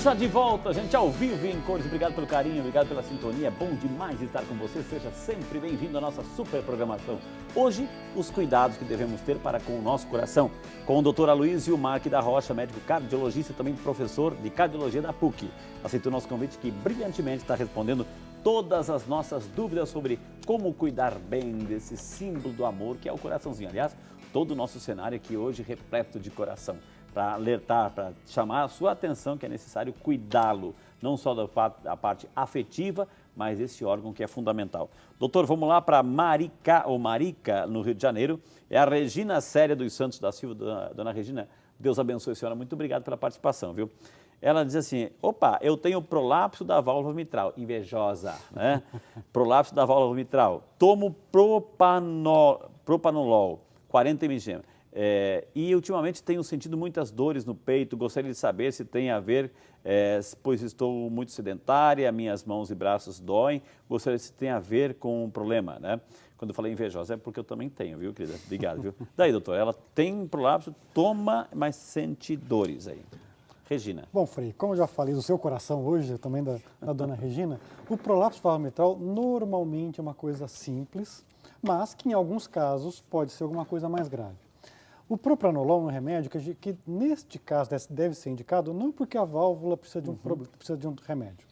já de volta, gente, ao vivo e em cores. Obrigado pelo carinho, obrigado pela sintonia. É bom demais estar com você. Seja sempre bem-vindo à nossa super programação. Hoje, os cuidados que devemos ter para com o nosso coração. Com o Dr. Aloysio Marque da Rocha, médico cardiologista e também professor de cardiologia da PUC. Aceitou nosso convite que brilhantemente está respondendo todas as nossas dúvidas sobre como cuidar bem desse símbolo do amor que é o coraçãozinho. Aliás, todo o nosso cenário aqui hoje repleto de coração. Para alertar, para chamar a sua atenção que é necessário cuidá-lo, não só da parte afetiva, mas esse órgão que é fundamental. Doutor, vamos lá para Marica, no Rio de Janeiro. É a Regina Célia dos Santos da Silva. Dona Regina, Deus abençoe a senhora, muito obrigado pela participação, viu? Ela diz assim, opa, eu tenho prolapso da válvula mitral, invejosa, né? Prolapso da válvula mitral, tomo propanolol, 40 mg. E ultimamente tenho sentido muitas dores no peito, gostaria de saber se tem a ver, pois estou muito sedentária, minhas mãos e braços doem, gostaria se tem a ver com um problema, né? Quando eu falei invejosa é porque eu também tenho, viu, querida? Obrigado, viu? Daí, doutor, ela tem prolapso, toma, mas sente dores aí. Regina. Bom, Frei, como eu já falei do seu coração hoje, também da dona Regina, o prolapso válvula mitral normalmente é uma coisa simples, mas que em alguns casos pode ser alguma coisa mais grave. O propranolol é um remédio que neste caso deve ser indicado não porque a válvula precisa de um remédio.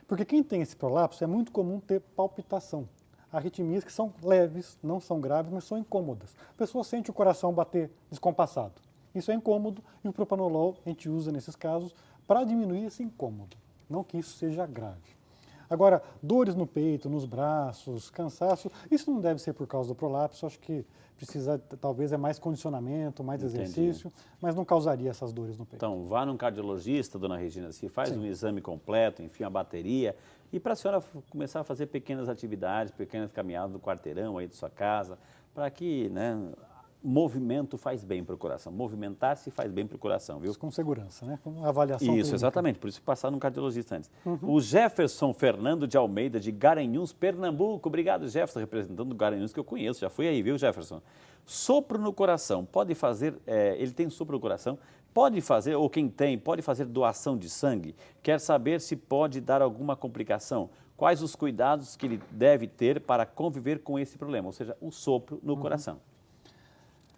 Porque quem tem esse prolapso é muito comum ter palpitação. Arritmias que são leves, não são graves, mas são incômodas. A pessoa sente o coração bater descompassado. Isso é incômodo e o propranolol a gente usa nesses casos para diminuir esse incômodo, não que isso seja grave. Agora, dores no peito, nos braços, cansaço, isso não deve ser por causa do prolapso, acho que precisa, talvez, mais condicionamento, mais exercício, mas não causaria essas dores no peito. Então, vá num cardiologista, dona Regina, se faz um exame completo, enfim, a bateria, e para a senhora começar a fazer pequenas atividades, pequenas caminhadas no quarteirão aí de sua casa, para que, né, movimento faz bem para o coração, movimentar-se faz bem para o coração, viu? Com segurança, né? Com avaliação Isso, clínica. exatamente, por isso que passar num cardiologista antes. O Jefferson Fernando de Almeida, de Garanhuns, Pernambuco. Obrigado, Jefferson, representando o Garanhuns, que eu conheço, já fui aí, viu, Jefferson? Sopro no coração, pode fazer, ele tem sopro no coração, pode fazer, ou quem tem, pode fazer doação de sangue? Quer saber se pode dar alguma complicação? Quais os cuidados que ele deve ter para conviver com esse problema, ou seja, o sopro no coração?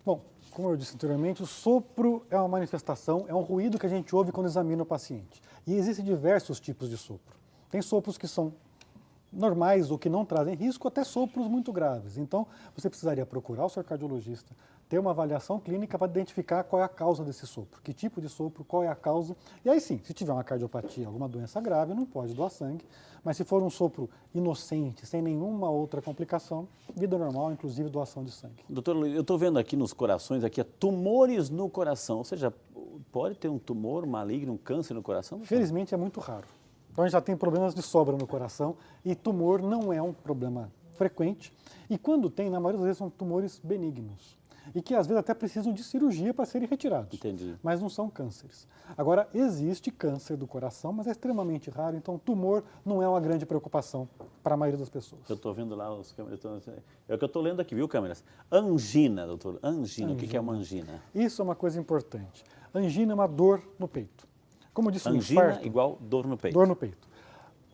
Bom, como eu disse anteriormente, o sopro é uma manifestação, é um ruído que a gente ouve quando examina o paciente. E existem diversos tipos de sopro. Tem sopros que são normais ou que não trazem risco, até sopros muito graves. Então, você precisaria procurar o seu cardiologista, ter uma avaliação clínica para identificar qual é a causa desse sopro, que tipo de sopro, qual é a causa. E aí sim, se tiver uma cardiopatia, alguma doença grave, não pode doar sangue. Mas se for um sopro inocente, sem nenhuma outra complicação, vida normal, inclusive doação de sangue. Doutor, eu estou vendo aqui nos corações, aqui, tumores no coração, ou seja, pode ter um tumor maligno, um câncer no coração? Felizmente é muito raro. Então a gente já tem problemas de sobra no coração e tumor não é um problema frequente. E quando tem, na maioria das vezes são tumores benignos. E que às vezes até precisam de cirurgia para serem retirados. Entendi. Mas não são cânceres. Agora, existe câncer do coração, mas é extremamente raro, então tumor não é uma grande preocupação para a maioria das pessoas. Eu estou vendo lá os câmeras, é o que eu estou lendo aqui, viu, câmeras? Angina, doutor, angina. O que é uma angina? Isso é uma coisa importante. Angina é uma dor no peito. Como eu disse, angina o infarto, igual dor no peito. Dor no peito.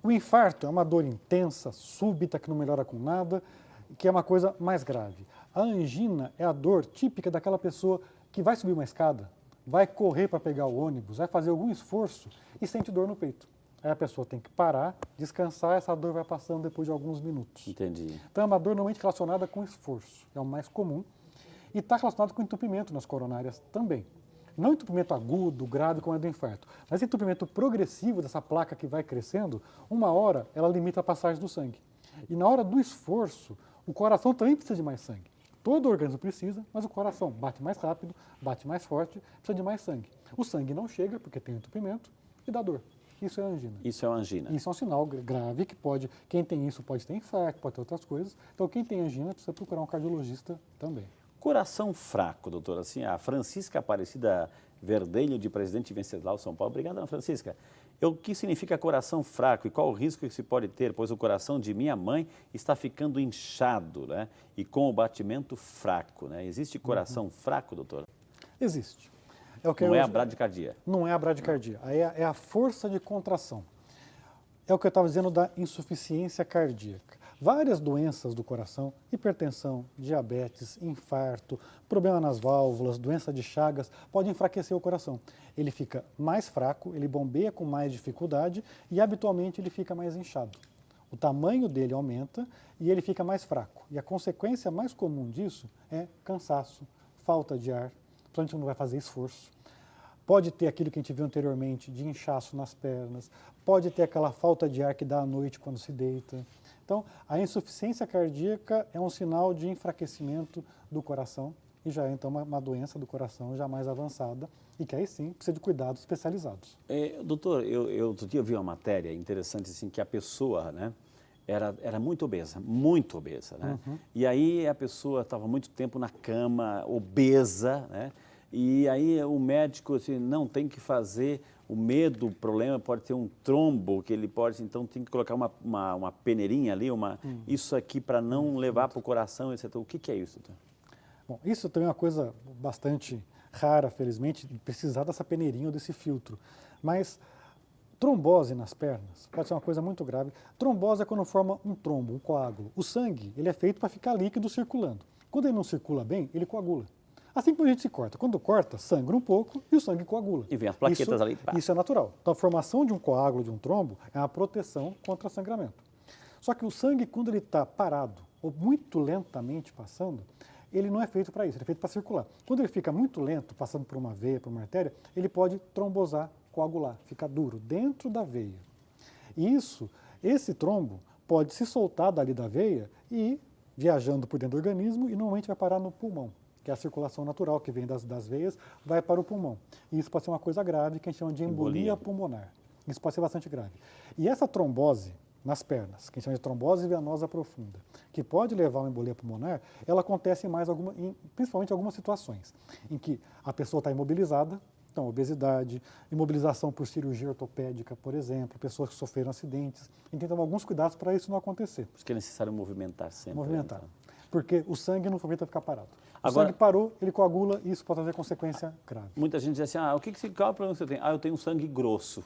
O infarto é uma dor intensa, súbita, que não melhora com nada, que é uma coisa mais grave. A angina é a dor típica daquela pessoa que vai subir uma escada, vai correr para pegar o ônibus, vai fazer algum esforço e sente dor no peito. Aí a pessoa tem que parar, descansar, essa dor vai passando depois de alguns minutos. Entendi. Então é uma dor normalmente relacionada com esforço, é o mais comum, e está relacionado com entupimento nas coronárias também. Não entupimento agudo, grave, como é do infarto, mas entupimento progressivo dessa placa que vai crescendo, uma hora ela limita a passagem do sangue. E na hora do esforço, o coração também precisa de mais sangue. Todo organismo precisa, mas o coração bate mais rápido, bate mais forte, precisa de mais sangue. O sangue não chega porque tem entupimento e dá dor. Isso é angina. Isso é uma angina. Isso é um sinal grave que pode, quem tem isso pode ter infarto, pode ter outras coisas. Então quem tem angina precisa procurar um cardiologista também. Coração fraco, doutora, assim, a Francisca Aparecida Verdelho, de Presidente Venceslau, São Paulo. Obrigado, Ana Francisca. O que significa coração fraco e qual o risco que se pode ter? Pois o coração de minha mãe está ficando inchado, né? E com o batimento fraco, né? Existe coração fraco, doutora? Existe. Não é a bradicardia. Não é a bradicardia, aí é a força de contração. É o que eu estava dizendo da insuficiência cardíaca. Várias doenças do coração, hipertensão, diabetes, infarto, problema nas válvulas, doença de Chagas, podem enfraquecer o coração. Ele fica mais fraco, ele bombeia com mais dificuldade e habitualmente ele fica mais inchado. O tamanho dele aumenta e ele fica mais fraco. E a consequência mais comum disso é cansaço, falta de ar, principalmente quando vai fazer esforço. Pode ter aquilo que a gente viu anteriormente de inchaço nas pernas, pode ter aquela falta de ar que dá à noite quando se deita. Então, a insuficiência cardíaca é um sinal de enfraquecimento do coração e já é então uma doença do coração já mais avançada e que aí sim precisa de cuidados especializados. Doutor, eu outro dia vi uma matéria interessante assim, que a pessoa, né, era muito obesa, né? Uhum. E aí a pessoa estava muito tempo na cama, obesa, né? E aí o médico assim, não tem que fazer, o medo, o problema pode ter um trombo, que ele pode, então tem que colocar uma peneirinha ali, isso aqui para não levar para o coração, etc. O que é isso, doutor? Bom, isso também é uma coisa bastante rara, felizmente, de precisar dessa peneirinha ou desse filtro. Mas trombose nas pernas pode ser uma coisa muito grave. Trombose é quando forma um trombo, um coágulo. O sangue ele é feito para ficar líquido circulando. Quando ele não circula bem, ele coagula. Assim como a gente se corta. Quando corta, sangra um pouco e o sangue coagula. E vem as plaquetas ali. Pá. Isso é natural. Então a formação de um coágulo, de um trombo, é uma proteção contra sangramento. Só que o sangue, quando ele está parado ou muito lentamente passando, ele não é feito para isso, ele é feito para circular. Quando ele fica muito lento, passando por uma veia, por uma artéria, ele pode trombosar, coagular, ficar duro dentro da veia. E esse trombo pode se soltar dali da veia e ir viajando por dentro do organismo e normalmente vai parar no pulmão, que é a circulação natural que vem das veias, vai para o pulmão. E isso pode ser uma coisa grave, que a gente chama de embolia pulmonar. Isso pode ser bastante grave. E essa trombose nas pernas, que a gente chama de trombose venosa profunda, que pode levar a uma embolia pulmonar, ela acontece principalmente em algumas situações, em que a pessoa está imobilizada, então obesidade, imobilização por cirurgia ortopédica, por exemplo, pessoas que sofreram acidentes, e tem que tomar alguns cuidados para isso não acontecer. Por isso que é necessário movimentar sempre. Movimentar, porque o sangue não foi feito para ficar parado. O Agora, sangue parou, ele coagula e isso pode trazer consequência grave. Muita gente diz assim, qual é o problema que você tem? Eu tenho sangue grosso.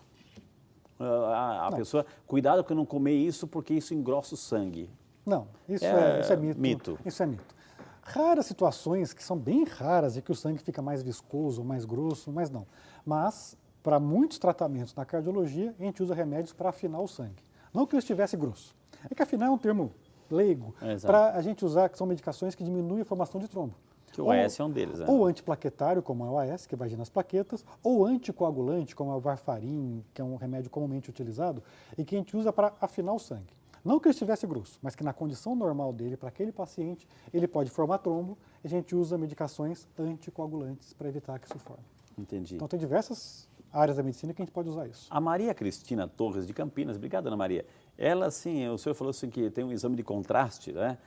A pessoa, cuidado com não comer isso porque isso engrossa o sangue. Não, isso é mito. Isso é mito. Raras situações que são bem raras e que o sangue fica mais viscoso, mais grosso, mas não. Mas, para muitos tratamentos na cardiologia, a gente usa remédios para afinar o sangue. Não que ele estivesse grosso. É que afinar é um termo leigo para a gente usar, que são medicações que diminuem a formação de trombo. Que o AS é um deles, né? Ou antiplaquetário, como é o AS, que vai agir nas plaquetas, ou anticoagulante, como é o Varfarin, que é um remédio comumente utilizado, e que a gente usa para afinar o sangue. Não que ele estivesse grosso, mas que na condição normal dele, para aquele paciente, ele pode formar trombo, e a gente usa medicações anticoagulantes para evitar que isso forme. Entendi. Então tem diversas áreas da medicina que a gente pode usar isso. A Maria Cristina Torres de Campinas, obrigado, Ana Maria. Ela, sim, o senhor falou assim que tem um exame de contraste, né?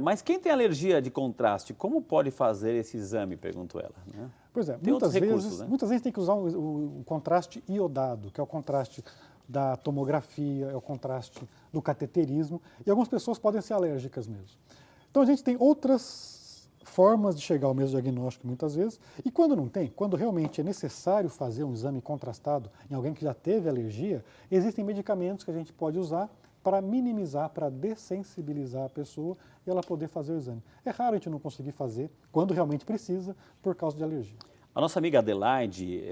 Mas quem tem alergia de contraste, como pode fazer esse exame, perguntou ela. Né? Pois é, tem muitas recursos, né? vezes tem que usar o contraste iodado, que é o contraste da tomografia, é o contraste do cateterismo, e algumas pessoas podem ser alérgicas mesmo. Então a gente tem outras formas de chegar ao mesmo diagnóstico muitas vezes, e quando não tem, quando realmente é necessário fazer um exame contrastado em alguém que já teve alergia, existem medicamentos que a gente pode usar para minimizar, para dessensibilizar a pessoa e ela poder fazer o exame. É raro a gente não conseguir fazer quando realmente precisa por causa de alergia. A nossa amiga Adelaide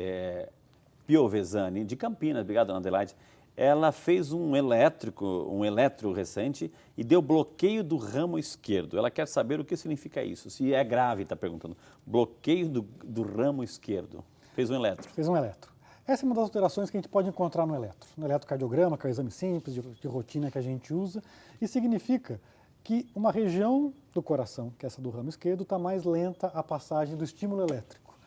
Piovesani, de Campinas, obrigado, dona Adelaide, ela fez um eletro recente e deu bloqueio do ramo esquerdo. Ela quer saber o que significa isso, se é grave, está perguntando. Bloqueio do ramo esquerdo. Fez um eletro. Fez um eletro. Essa é uma das alterações que a gente pode encontrar no eletrocardiograma, que é o exame simples de rotina que a gente usa, e significa que uma região do coração, que é essa do ramo esquerdo, está mais lenta a passagem do estímulo elétrico.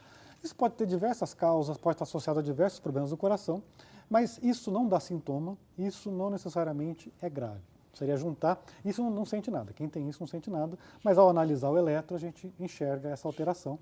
Isso pode ter diversas causas, pode estar associado a diversos problemas do coração, mas isso não dá sintoma, isso não necessariamente é grave. Seria juntar, isso não sente nada, quem tem isso não sente nada, mas ao analisar o eletro a gente enxerga essa alteração.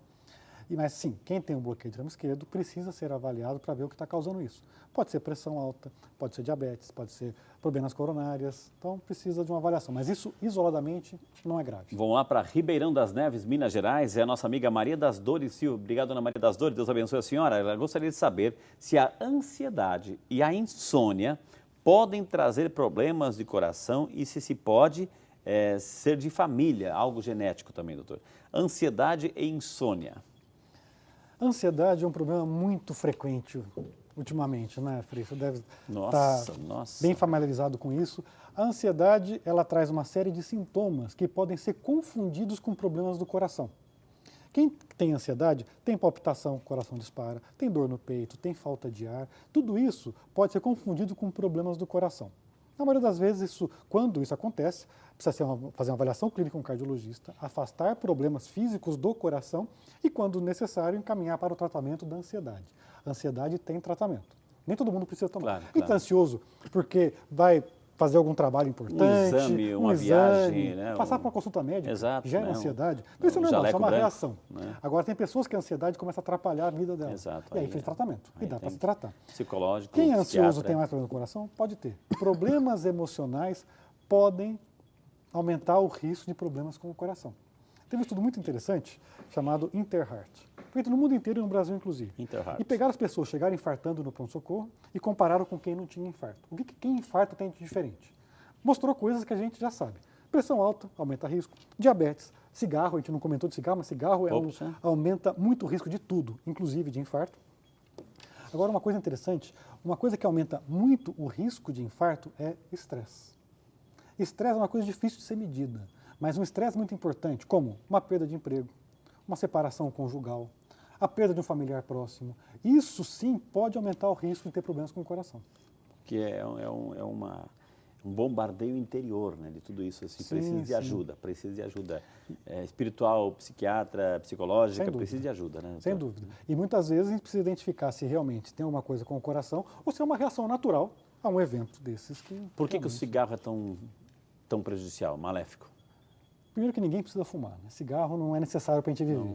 Mas sim, quem tem um bloqueio de ramo esquerdo precisa ser avaliado para ver o que está causando isso. Pode ser pressão alta, pode ser diabetes, pode ser problemas coronários, então precisa de uma avaliação. Mas isso isoladamente não é grave. Vamos lá para Ribeirão das Neves, Minas Gerais, é a nossa amiga Maria das Dores Silva. Obrigado, dona Maria das Dores, Deus abençoe a senhora. Ela gostaria de saber se a ansiedade e a insônia podem trazer problemas de coração e se pode ser de família, algo genético também, doutor. Ansiedade e insônia. Ansiedade é um problema muito frequente ultimamente, né, Frei? Você deve estar bem familiarizado com isso. A ansiedade, ela traz uma série de sintomas que podem ser confundidos com problemas do coração. Quem tem ansiedade tem palpitação, o coração dispara, tem dor no peito, tem falta de ar. Tudo isso pode ser confundido com problemas do coração. Na maioria das vezes, quando isso acontece, precisa fazer uma avaliação clínica com um cardiologista, afastar problemas físicos do coração e, quando necessário, encaminhar para o tratamento da ansiedade. A ansiedade tem tratamento. Nem todo mundo precisa tomar. Claro, E está ansioso porque vai fazer algum trabalho importante, um exame, uma viagem, né? Passar para uma consulta médica, Exato, gera né? ansiedade. Isso é normal, isso é uma reação. Né? Agora, tem pessoas que a ansiedade começa a atrapalhar a vida dela. Exato, e aí fez tratamento, e dá para se tratar. Psicológico, Quem é ansioso psiquiatra. tem mais problema no coração? Pode ter. Problemas emocionais podem aumentar o risco de problemas com o coração. Teve um estudo muito interessante chamado Interheart, feito no mundo inteiro e no Brasil, inclusive. Interheart. E pegaram as pessoas, chegaram infartando no pronto-socorro e compararam com quem não tinha infarto. O que quem infarta tem de diferente? Mostrou coisas que a gente já sabe. Pressão alta aumenta risco, diabetes, cigarro, a gente não comentou de cigarro, mas cigarro aumenta muito o risco de tudo, inclusive de infarto. Agora, uma coisa interessante, uma coisa que aumenta muito o risco de infarto é estresse. Estresse é uma coisa difícil de ser medida, mas um estresse muito importante, como uma perda de emprego, uma separação conjugal, a perda de um familiar próximo. Isso sim pode aumentar o risco de ter problemas com o coração. Que é um bombardeio interior, né, de tudo isso. Assim, precisa de ajuda espiritual, psiquiatra, psicológica, precisa de ajuda. Né, sem dúvida. E muitas vezes a gente precisa identificar se realmente tem alguma coisa com o coração ou se é uma reação natural a um evento desses. Por que o cigarro é tão prejudicial, maléfico? Primeiro que ninguém precisa fumar. Né? Cigarro não é necessário para a gente viver.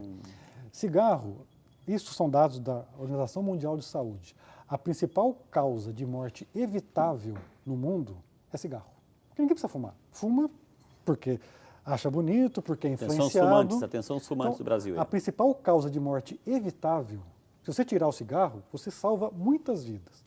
Cigarro, isso são dados da Organização Mundial de Saúde. A principal causa de morte evitável no mundo é cigarro. Porque ninguém precisa fumar. Fuma porque acha bonito, porque é influenciado. Atenção aos fumantes do Brasil. A principal causa de morte evitável, se você tirar o cigarro, você salva muitas vidas.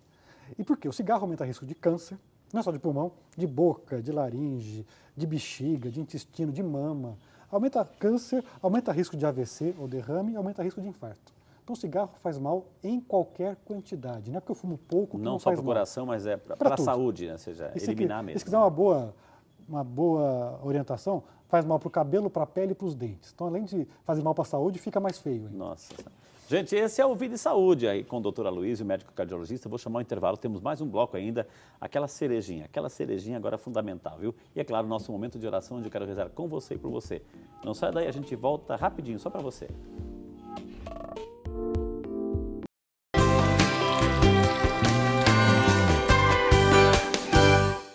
E por quê? O cigarro aumenta o risco de câncer, não é só de pulmão, de boca, de laringe, de bexiga, de intestino, de mama. Aumenta câncer, aumenta risco de AVC ou derrame, aumenta risco de infarto. Então o cigarro faz mal em qualquer quantidade. Não é porque eu fumo pouco que não não só faz para o mal. coração, mas para a saúde, né? Ou seja, eliminar mesmo. Se quiser uma boa orientação, faz mal para o cabelo, para a pele e para os dentes. Então, além de fazer mal para a saúde, fica mais feio. Hein? Nossa. Gente, esse é o Vida e Saúde aí com o doutor Aloysio, médico cardiologista. Vou chamar o intervalo, temos mais um bloco ainda, aquela cerejinha agora fundamental, viu? E é claro, nosso momento de oração, onde eu quero rezar com você e por você. Não sai daí, a gente volta rapidinho, só para você.